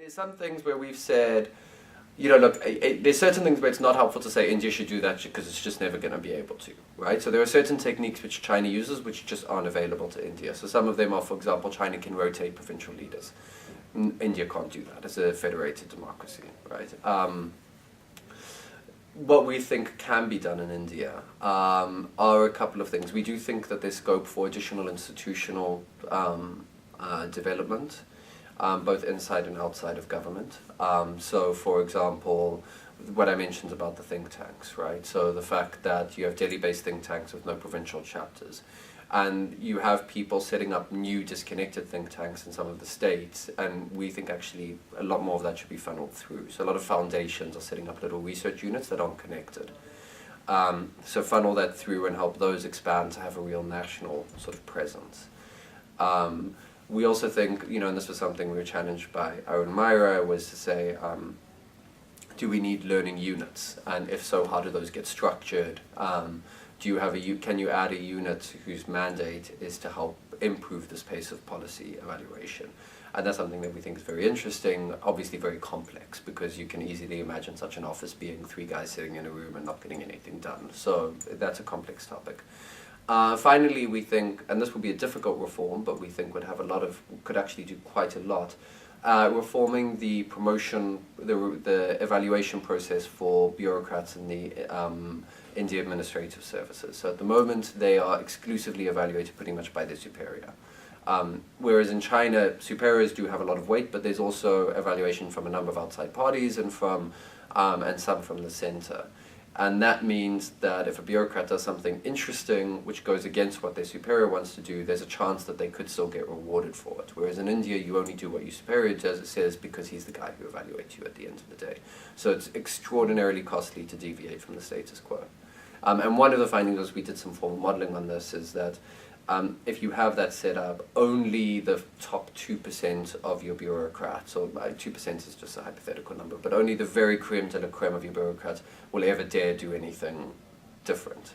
There's some things where we've said, look, there's certain things where it's not helpful to say India should do that because it's just never going to be able to, right? So there are certain techniques which China uses which just aren't available to India. So some of them are, for example, China can rotate provincial leaders. India can't do that. It's a federated democracy, right? What we think can be done in India are a couple of things. We do think that there's scope for additional institutional development, both inside and outside of government. So, for example, what I mentioned about the think tanks, right? So the fact that you have Delhi-based think tanks with no provincial chapters, and you have people setting up new disconnected think tanks in some of the states, and we think actually a lot more of that should be funneled through. So a lot of foundations are setting up little research units that aren't connected. So funnel that through and help those expand to have a real national sort of presence. We also think, and this was something we were challenged by Arun Maira, was to say, do we need learning units? And if so, how do those get structured? Do you have can you add a unit whose mandate is to help improve this pace of policy evaluation? And that's something that we think is very interesting, obviously very complex, because you can easily imagine such an office being 3 guys sitting in a room and not getting anything done. So that's a complex topic. Finally, we think, and this will be a difficult reform, but we think could actually do quite a lot, reforming the promotion, the evaluation process for bureaucrats in the India Administrative Services. So at the moment, they are exclusively evaluated pretty much by their superior. Whereas in China, superiors do have a lot of weight, but there's also evaluation from a number of outside parties and some from the center. And that means that if a bureaucrat does something interesting which goes against what their superior wants to do, there's a chance that they could still get rewarded for it. Whereas in India, you only do what your superior says because he's the guy who evaluates you at the end of the day. So it's extraordinarily costly to deviate from the status quo. And one of the findings was, we did some formal modeling on this, is that if you have that set up, only the top 2% of your bureaucrats, or 2% is just a hypothetical number, but only the very creme de la creme of your bureaucrats will ever dare do anything different.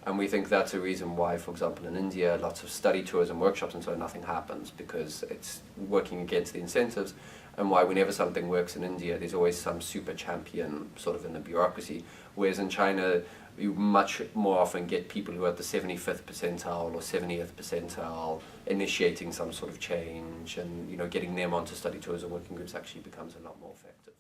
And we think that's a reason why, for example, in India, lots of study tours and workshops and so on, nothing happens, because it's working against the incentives, and why whenever something works in India, there's always some super champion sort of in the bureaucracy, whereas in China, you much more often get people who are at the 75th percentile or 70th percentile initiating some sort of change, and getting them onto study tours or working groups actually becomes a lot more effective.